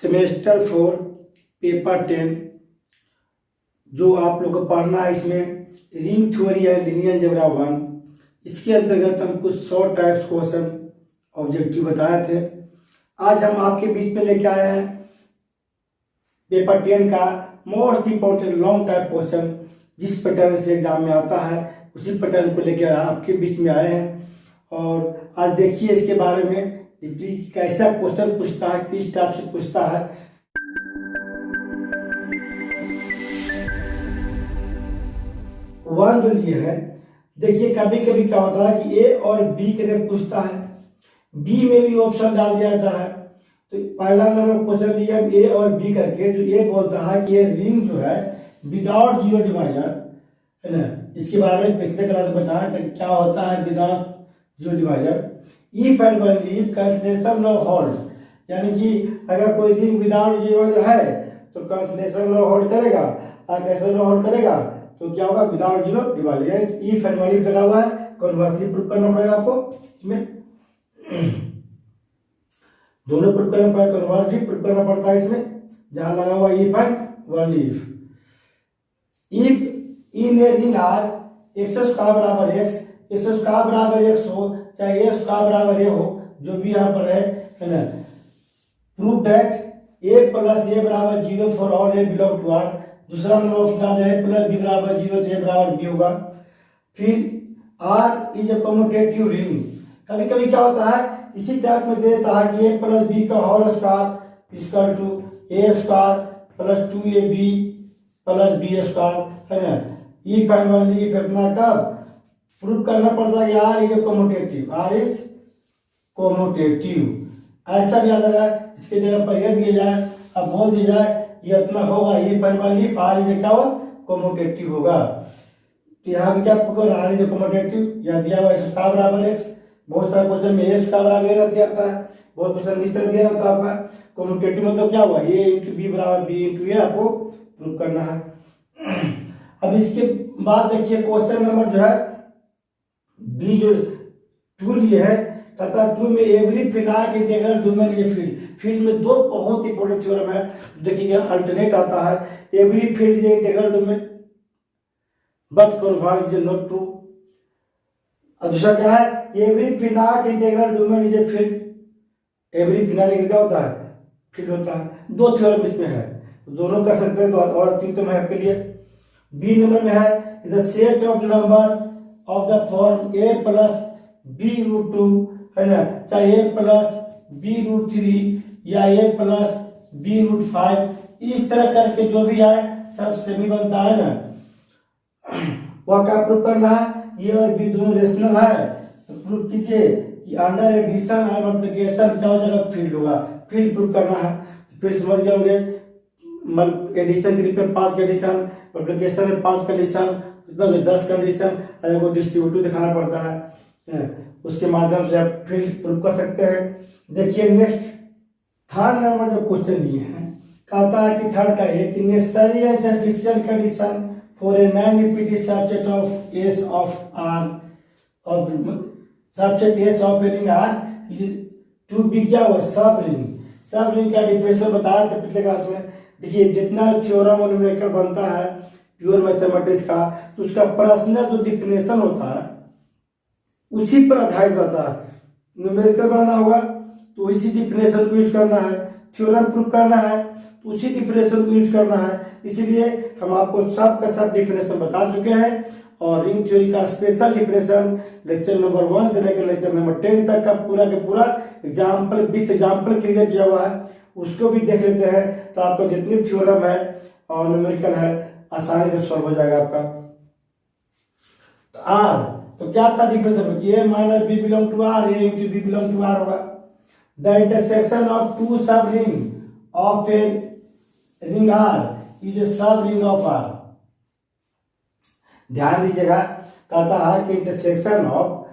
Semester 4 paper 10 जो आप लोग को पढ़ना है, इसमें रिंग थ्योरी है लीनियर अलजेब्रा 1। इसके अंतर्गत हम कुछ शॉर्ट टाइप्स क्वेश्चन ऑब्जेक्टिव बताए थे। आज हम आपके बीच में लेके आए हैं पेपर 10 का most important long type question, जिस पैटर्न से एग्जाम में आता है उसी पैटर्न को लेकर आपके बीच में आए हैं। और आज देखिए इसके बारे में कैसा क्वेश्चन पूछता है, किस टाइप से पूछता है। वन जो लिए है, देखिए कभी कभी क्या होता है कि ए और बी के लिए पूछता है, बी में भी ऑप्शन डाल दिया जाता है। तो पहला नंबर क्वेश्चन लिया ए और बी करके, जो ये बोलता है कि ये रिंग जो है विदाउट जीरो डिवाइजर है ना, इसके बारे में पिछले क्लास में बताया था क्या होता है without zero divisor. If and only cancellation law hold, यानी कि अगर कोई रिंग विदाउट जीरो डिवाइजर है तो कैंसलेशन लॉ होल्ड करेगा, और कैंसलेशन लॉ होल्ड करेगा तो क्या होगा without zero divisor. If and only लगा हुआ है, कन्वर्सली प्रूफ करना पड़ेगा आपको। इसमें दोनों प्रूफ करना पड़ेगा, कन्वर्सली प्रूफ करना पड़ता है इसमें, जहां लगा हुआ if and only if in a ring R x square बराबर एक्स स्क्वायर बराबर एक्स हो, चाहे ए स्क्वायर बराबर ए हो, जो भी यहाँ पर है ना। Proof that a plus a बराबर zero for all a belong to R. दूसरा नंबर ऑप्शन है प्लस बी बराबर जीरो, ए बराबर बी होगा। फिर R is a commutative ring. कभी कभी क्या होता है इसी टाइप में दे देता है कि ए प्लस बी का whole square equal to a square plus 2ab plus b square है ना। इफ एंड ओनली इफ इतना कब प्रूफ करना पड़ता है R is commutative, R is commutative. ऐसा भी आ जाएगा, इसके जगह पर यह दिया जाए, अब बोल दिया जाए ये इतना होगा, if and only R is क्या हो कम्यूटेटिव होगा। तो यहाँ भी क्या आर इज कम्यूटेटिव, या दिया हुआ एक्स का बराबर एक्स। बहुत सारे क्वेश्चन में एक्स का बराबर दिया रहता है, बहुत क्वेश्चन इस तरह दिया रहता है आपका। कम्यूटेटिव मतलब क्या हुआ, ए इंटू बी बराबर बी इंटू ए आपको प्रूफ करना है। अब इसके बाद देखिए क्वेश्चन नंबर जो है बी जो 2 लिए है, कहता है 2 में एवरी फिनाइट इंटीग्रल डोमेन ये फील्ड में दो बहुत इंपॉर्टेंट थ्योरम है। देखिए अल्टरनेट आता है, every field is integral domain but converge is not true. और दूसरा क्या है, every finite integral domain is a field. Every finite क्या होता है, फील्ड होता है। दो थ्योरम इसमें है, दोनों कर सकते हैं। तो और तीन तो मैं आपके लिए बी नंबर में है the set of number of the form a plus b root 2 है ना, चाहे ए प्लस बी रूट 3 या ए प्लस बी रूट 5, इस तरह करके जो भी आए सब सेमी बनता है ना। वह क्या प्रूफ करना है, ये और बी दोनों रेशनल है तो प्रूफ कीजिए कि अंडर एडिशन एंड मल्टीप्लिकेशन क्या हो जाएगा फील्ड होगा। फील्ड प्रूफ करना है तो फिर समझ गए होंगे, एडिशन के लिए 5 कंडीशन, मल्टीप्लिकेशन में 5 कंडीशन, मतलब 10 कंडीशन, अगर को डिस्ट्रीब्यूटिव दिखाना पड़ता है, उसके माध्यम से आप फील्ड प्रूफ कर सकते हैं। देखिए नेक्स्ट थर्ड नंबर जो क्वेश्चन दिए हैं, कहता है कि थर्ड का है कि necessary and sufficient condition for a non repeated subset of S of R और subset S of a ring R is to be क्या हुआ सब रिंग। सब रिंग का डिफिनेशन बताया था पिछले क्लास में। देखिए जितना थ्योरम और न्यूमेरिकल बनता है प्योर मैथमेटिक्स का, तो उसका पर्सनल जो डिफिनेशन होता है उसी पर आधारित रहता है। न्यूमेरिकल बनाना होगा तो इसी डिफिनेशन को यूज करना है, थ्योरम प्रूफ करना है तो उसी डिफिनेशन को यूज करना है। इसीलिए हम आपको सब का सब डिफिनेशन बता चुके हैं, और रिंग थ्योरी का स्पेशल डिफिनेशन लेक्चर नंबर 1 से लेकर लेक्चर नंबर 10 तक का पूरा एग्जाम्पल विथ एग्जाम्पल क्लियर किया हुआ है, उसको भी देख लेते हैं। तो आपको जितनी थ्योरम है और न्यूमेरिकल है आसानी से सॉल्व हो जाएगा आपका। तो आर तो क्या था डिफरेंस कि A minus B belong to R, A into B belong to R होगा। The intersection of two sub ring of a ring R is a sub ring of R. ध्यान दीजिएगा, कहता है कि intersection of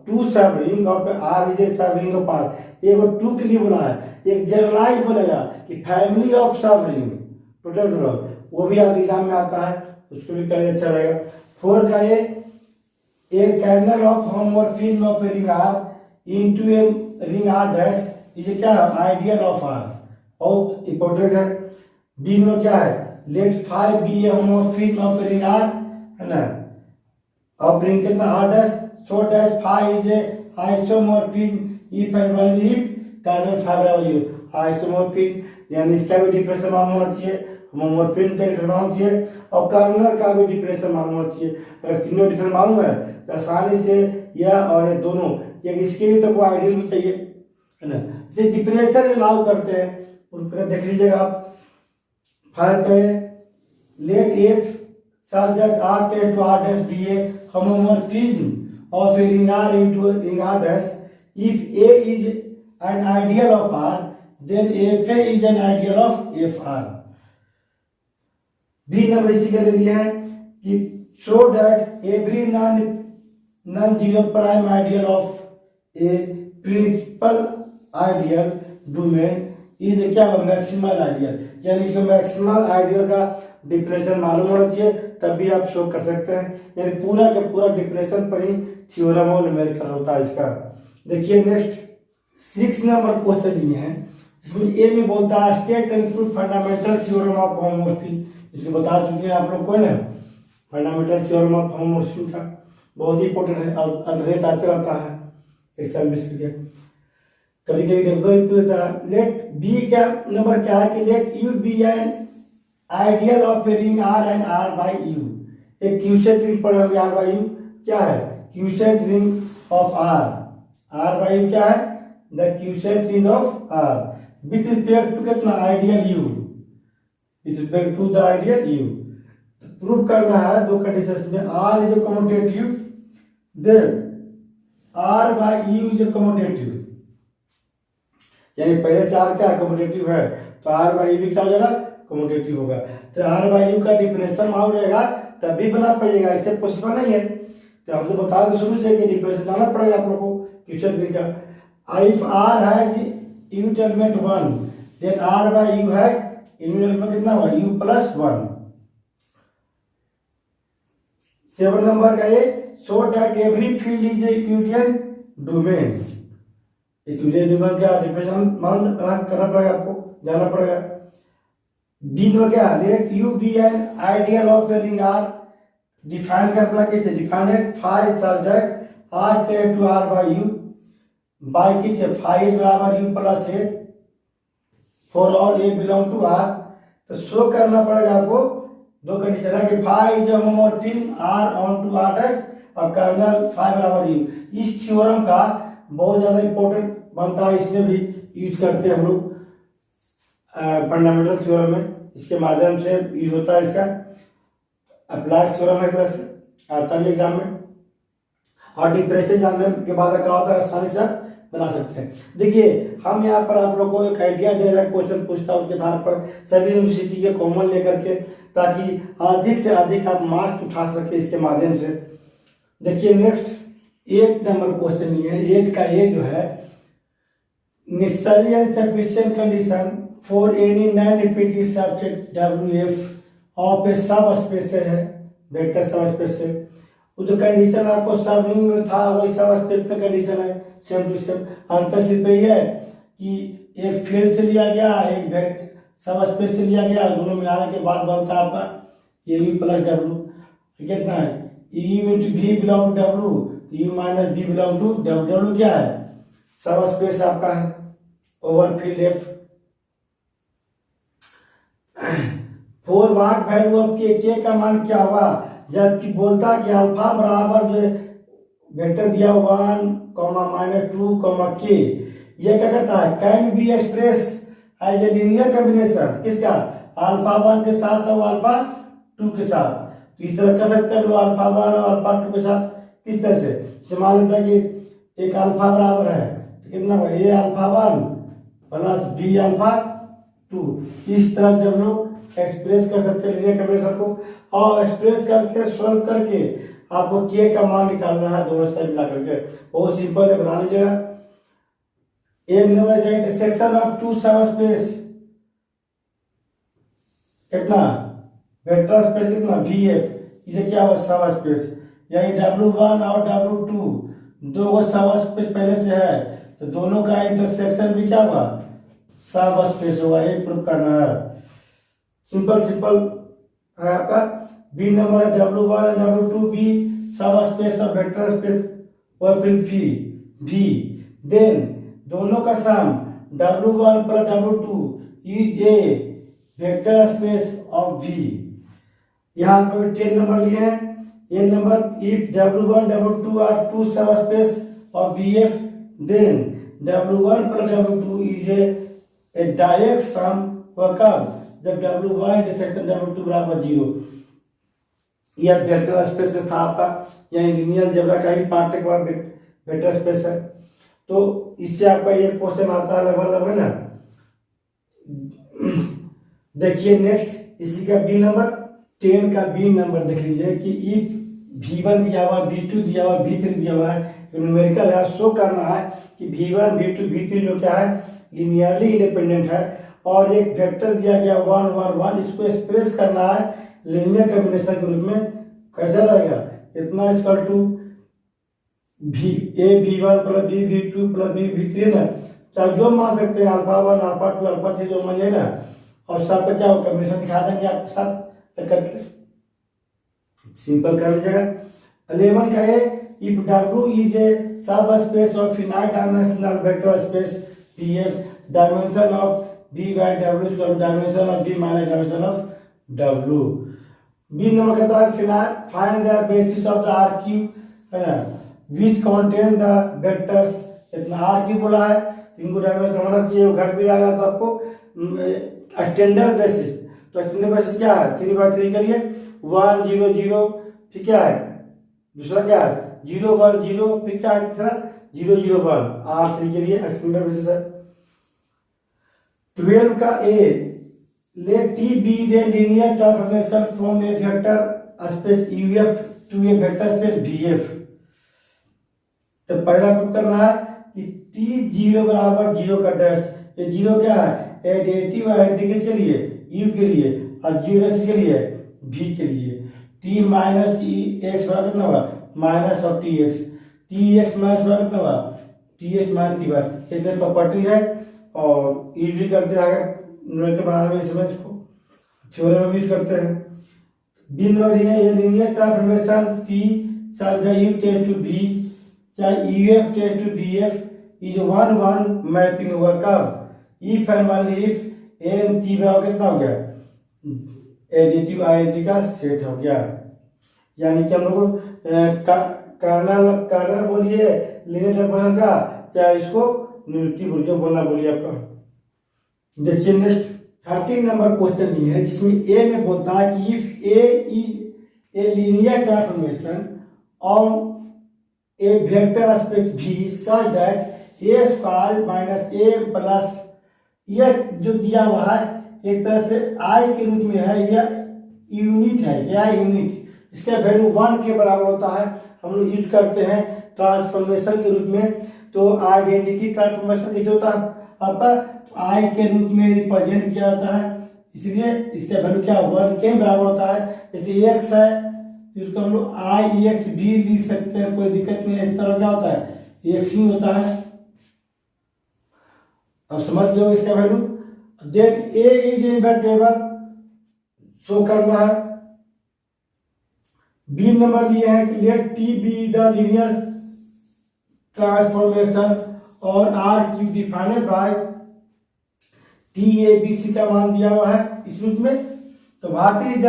two sub ring of R is a sub ring of are. एक 2 के लिए बोला है, एक जनरलाइज बोलेगा कि फैमिली ऑफ सब रिंग टोटल, वो भी आप एग्जाम में आता है, उसको भी करना अच्छा रहेगा। 4 का a kernel of homomorphism of a ring R into a ring R dash is क्या है आइडियल ऑफ आर। बहुत इंपॉर्टेंट है। बी में क्या है, let 5 B a homomorphism of ring R, है ना, ऑफ रिंग कितना R dash, so dash 5 is a isomorphism if and only if kernel 5 बराबर 0। आइसोमॉर्फिज्म यानी इसका भी डिफरेंशियल मालूम होना चाहिए, होमोमॉर्फिज्म का डिफरेंशियल मालूम चाहिए, और कर्नल का भी डिफरेंशियल मालूम होना चाहिए। अगर तीनों डिफरेंशियल मालूम है तो आसानी से यह और ये दोनों, ये इसके लिए तो वो आइडियल भी चाहिए, है ना। इसे डिफरेंशियल अलाउ करते हैं, उस देख लीजिएगा आप। फर्क है, let f such that R tend to R dash be a homomorphism of a ring R into a ring R dash. If A is an ideal of R, then FA is an ideal of FR. B number इसी के लिए है कि show that every non-zero prime ideal of a principal ideal domain is क्या maximal ideal, यानी इसको maximal ideal का definition मालूम होना चाहिए, तब भी आप शो कर सकते हैं। यानी पूरा का पूरा डिफिनेशन पर ही थ्योरम और न्यूमेरिकल होता है इसका। देखिए नेक्स्ट 6 नंबर क्वेश्चन लिए हैं, इसमें ए में बोलता है state and proof fundamental theorem of homomorphism. इसको बता चुके हैं आप लोग को ना, फंडामेंटल थ्योरम ऑफ होमोमॉर्फिज्म का बहुत ही इंपॉर्टेंट है, अनरेट आते रहता है एक्सेल में के कभी कभी देखो। लेट बी क्या नंबर क्या है कि let U be an ideal of a ring R and R by U. एक क्यूसेट रिंग पढ़े होंगे, आर बाई यू क्या है, quotient ring of R by you क्या है, the quotient ring of R with respect to कितना ideal U, with respect to the ideal U. Prove करना है दो कंडीशन में, R is a commutative, then R by U is a commutative, यानी पहले से आर क्या कम्यूटेटिव है तो आर बाई यू भी क्या हो जाएगा, कम्यूटेटिव होगा। तो आर बाई यू का डिफरेंशियल मालूम रहेगा तभी बना पाइएगा, ऐसे पॉसिबल नहीं है। तो हम तो बता दें शुरू से कि डिफरेंशियल जाना पड़ेगा आप लोगों को क्वेश्चन भी का। If R has unit element 1 then R by U has unit element कितना होगा, यू प्लस 1। 7 नंबर का ये so that every field is Euclidean domain. Euclidean domain का डिफरेंशियल मालूम करना पड़ेगा, आपको जाना पड़ेगा। बी में क्या, let U be an ideal of a ring R, define करता कैसे, defined phi such that R tend to R by U, by किसे, फाइव बराबर U plus a for all a belong to R. तो show करना पड़ेगा आपको दो condition है कि phi is homomorphism R onto R आर डैश और कर्नल फाइव बराबर यू। इस थ्योरम का बहुत ज्यादा इंपॉर्टेंट बनता है, इसमें भी यूज करते हैं हम लोग फंडामेंटल थ्योरम में, इसके माध्यम से यूज होता है इसका। अप्लाइड थ्योरम एक तरह से आता है एग्जाम में, और डिफरेंशियल जानने के बाद क्या होता है आसानी से बना सकते हैं। देखिए हम यहाँ पर आप लोगों को एक आइडिया दे रहे हैं, क्वेश्चन पूछता है उसके आधार पर सभी यूनिवर्सिटी के कॉमन लेकर के, ताकि अधिक से अधिक आप मार्क्स उठा सके इसके माध्यम से। देखिए नेक्स्ट 8 नंबर क्वेश्चन ये है, 8 का ये जो है necessary and sufficient condition for any non repeated subset WF of a सब स्पेस है, वेक्टर सब स्पेस है। वो जो कंडीशन आपको सब रिंग में था वही सब स्पेस में कंडीशन है, सेम टू सेम। अंतर सिर्फ यही है कि एक फील्ड से लिया गया, एक सब स्पेस से लिया गया, दोनों मिलाने के बाद बनता है आपका ए यू प्लस डब्ल्यू। कितना है, U into B belong to W, U minus B belong to W क्या है, सब स्पेस आपका है over field F. For what value of K का मान क्या होगा, जबकि बोलता कि अल्फा बराबर जो वेक्टर दिया 1, -2, के, ये क्या कहता है, can be express as a linear combination किसका, अल्फा 1 के साथ और अल्फा 2 के साथ। तो इस तरह कर सकते हैं हम लोग अल्फा 1 और अल्फा 2 के साथ। किस तरह से मान लेता है कि एक अल्फा बराबर है तो कितना होगा, ए अल्फा 1 प्लस बी अल्फा 2। इस तरह से हम लोग एक्सप्रेस कर सकते हैं लीनियर कॉम्बिनेशन को, और एक्सप्रेस करके सॉल्व करके आपको के का मान निकालना है दोनों साइड मिला करके। बहुत सिंपल है, बना लीजिएगा। एक नंबर का intersection of two sub space कितना, वेक्टर स्पेस कितना VF, इसे क्या हो सब स्पेस, यानी W1 और W2 दो सब स्पेस पहले से है, तो दोनों का इंटरसेक्शन भी क्या होगा सब स्पेस होगा, ये प्रूफ करना है। सिंपल सिंपल है आपका। बी नंबर है W1 W2 बी सब स्पेस और वेक्टर स्पेस और फिर भी देन दोनों का sum W1 plus W2 is a vector space of V। यहाँ पर 10 नंबर लिए हैं। ये number if W1 W2 are two sub space of VF then W1 plus W2 is a direct sum वह कब जब W1 इंटरसेक्शन W2 बराबर 0। यह वेक्टर स्पेस था आपका, यानी लीनियर अलजेब्रा का ही पार्ट के बाद वेक्टर स्पेस है। तो इससे आपका ये क्वेश्चन आता है लगभग ना। देखिए नेक्स्ट इसी का बी नंबर 10 का बी नंबर देख लीजिए कि इफ V1 दिया हुआ, V2 दिया हुआ, V3 दिया हुआ है, न्यूमेरिकल है, शो करना है कि V1 V2 V3 जो क्या है लीनियरली इंडिपेंडेंट है और एक वेक्टर दिया गया 1 1 1, इसको एक्सप्रेस करना है लीनियर कॉम्बिनेशन के रूप में। कैसा रहेगा, इतना equal to V1 plus B V2 plus B V3 ना, चाहे जो मान सकते हैं अल्फा 1 अल्फा 2 अल्फा 3 जो मानिए ना, और सबका क्या हो कॉम्बिनेशन दिखा देंगे आपके साथ करके। सिंपल कर लीजिएगा। 11 का है इफ W इज ए सब space of finite dimensional vector space PF dimension of B by W equal to dimension of B minus dimension of W। B number कहता है find the basis of the RQ है ना which contain the vectors. इतना RQ बोला है, इनको dimension होना चाहिए, वो घट भी रहेगा तो आपको स्टैंडर्ड बेसिस। तो स्टैंडर्ड बेसिस क्या है 3/3 के लिए 1 0 0, फिर क्या है दूसरा क्या है 0 1 0, फिर क्या है तीसरा 0 0 1, R3 के लिए स्टैंडर्ड बेसिस है। 12 का ए let T be the linear transformation from a vector space UF to a vector space VF। तो पहला प्रूफ करना है कि T0 बराबर 0 का डैश, ये 0 क्या है एडिटिव आइडेंटिटी किसके लिए U के लिए और 0 किसके लिए V के लिए। T माइनस एक्स बराबर कितना हुआ minus of TX, TX minus बराबर कितना हुआ TX माइनस T बार। ये प्रॉपर्टी है और यूज करते हैं न्यूमेरिकल बनाने में समझ को थ्योरम में यूज करते हैं। बी नंबर ये लीनियर ट्रांसफॉर्मेशन T चाहे U टेंड्स टू V चाहे UF tends to VF is 1 1 mapping होगा कब if and only if n T बराबर कितना हो गया एडिटिव आइडेंटिटी का सेट हो गया। यानी कि हम लोग कर्नल बोलिए लीनियर ट्रांसफॉर्मेशन का, चाहे इसको न्यूमेरिकल बोलिए बोलना बोलिए आपका। देखिए नेक्स्ट 13 नंबर क्वेश्चन ये है जिसमें ए में बोलता है कि if A is a linear transformation on A vector space V such that a square minus a plus, यह जो दिया हुआ है एक तरह से I के रूप में है, यह यूनिट है, यह यूनिट इसका वैल्यू 1 के बराबर होता है। हम लोग यूज करते हैं ट्रांसफॉर्मेशन के रूप में। तो आइडेंटिटी ट्रांसफॉर्मेशन कैसे होता है आपका I के रूप में रिप्रेजेंट किया जाता है, इसलिए इसका वैल्यू क्या 1 के बराबर होता है। जैसे x है तो इसको हम लोग IX भी लिख सकते हैं, कोई दिक्कत नहीं है। इस तरह क्या होता है x ही होता है। अब समझ लो इसका value. Then A is invertible show करना है। बी नंबर लिए है कि let T be the linear transformation और RQ defined by T A B C का मान दिया हुआ है इस रूप में। तो what is the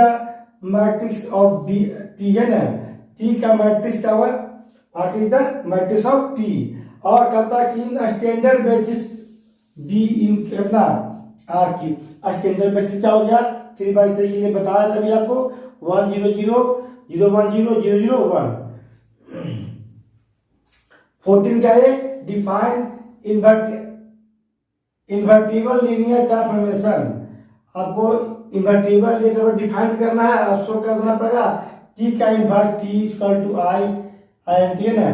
matrix of B T है ना, T का मैट्रिक्स क्या हुआ what is the matrix of T। और कहता है कि इन स्टैंडर्ड बेसिस B इन कितना RQ। स्टैंडर्ड बेसिस क्या हो गया 3/3 के लिए बताया था अभी आपको 1 0 0 0 1 0 0 0 1। 14 क्या है डिफाइन इन्वर्टिबल लीनियर ट्रांसफॉर्मेशन। आपको इन्वर्टिबल लीनियर डिफाइन करना है और शो कर देना पड़ेगा T का inverse T equal to I INT है ना,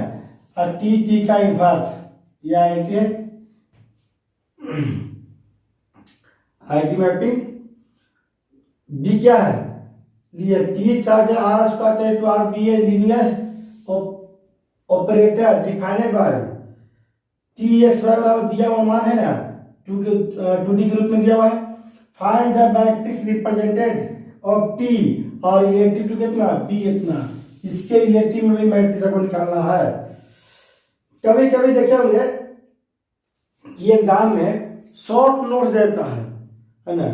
और T का इन्वर्स ये INT है IT मैपिंग। B क्या है लिए T साथ R square to R B है linear operator defined by TX बराबर दिया हुआ मान है ना टू डी के रूप में दिया हुआ है। Find the matrix represented of T, और ये टी टू कितना, बी इतना, इसके रिलेटिव में भी मैट्रिक्स आपको निकालना है। कभी कभी देखे होंगे ये एग्जाम में शॉर्ट नोट्स देता है ना,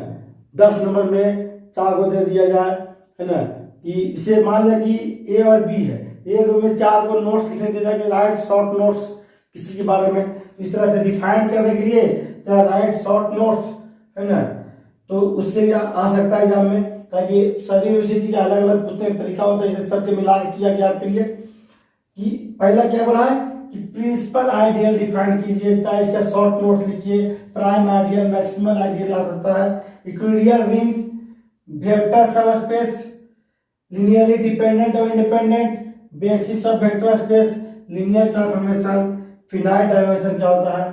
10 नंबर में 4 को दे दिया जाए, है ना, कि इसे मान लिया कि ए और बी है, एक में 4 को नोट्स लिखने दिया जाए कि राइट शॉर्ट नोट्स किसी के बारे में, इस तरह से डिफाइन करने के लिए चाहे राइट शॉर्ट नोट्स, है ना, तो उसके लिए आ सकता है एग्जाम में, ताकि सभी यूनिवर्सिटी का अलग अलग पूछने का तरीका होता है, सबके मिला किया गया आपके लिए। कि पहला क्या बोला है कि प्रिंसिपल आइडियल डिफाइन कीजिए, चाहे इसका शॉर्ट नोट लिखिए, प्राइम आइडियल, मैक्सिमल आइडियल आ सकता है, Euclidean ring, vector subspace, linearly dependent और independent, basis of vector space, linear transformation, finite dimension क्या होता है।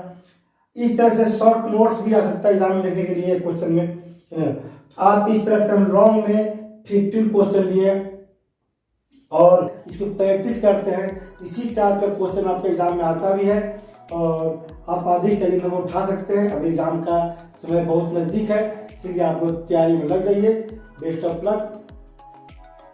इस तरह से शॉर्ट नोट्स भी आ सकता है एग्जाम में लिखने के लिए क्वेश्चन में। आप इस तरह से हम लॉन्ग में 15 क्वेश्चन लिए और इसको प्रैक्टिस करते हैं, इसी टाइप का क्वेश्चन आपके एग्जाम में आता भी है और आप अधिक से अधिक नंबर उठा सकते हैं। अब एग्जाम का समय बहुत नज़दीक है, इसलिए आपको तैयारी में लग जाइए। Best of luck.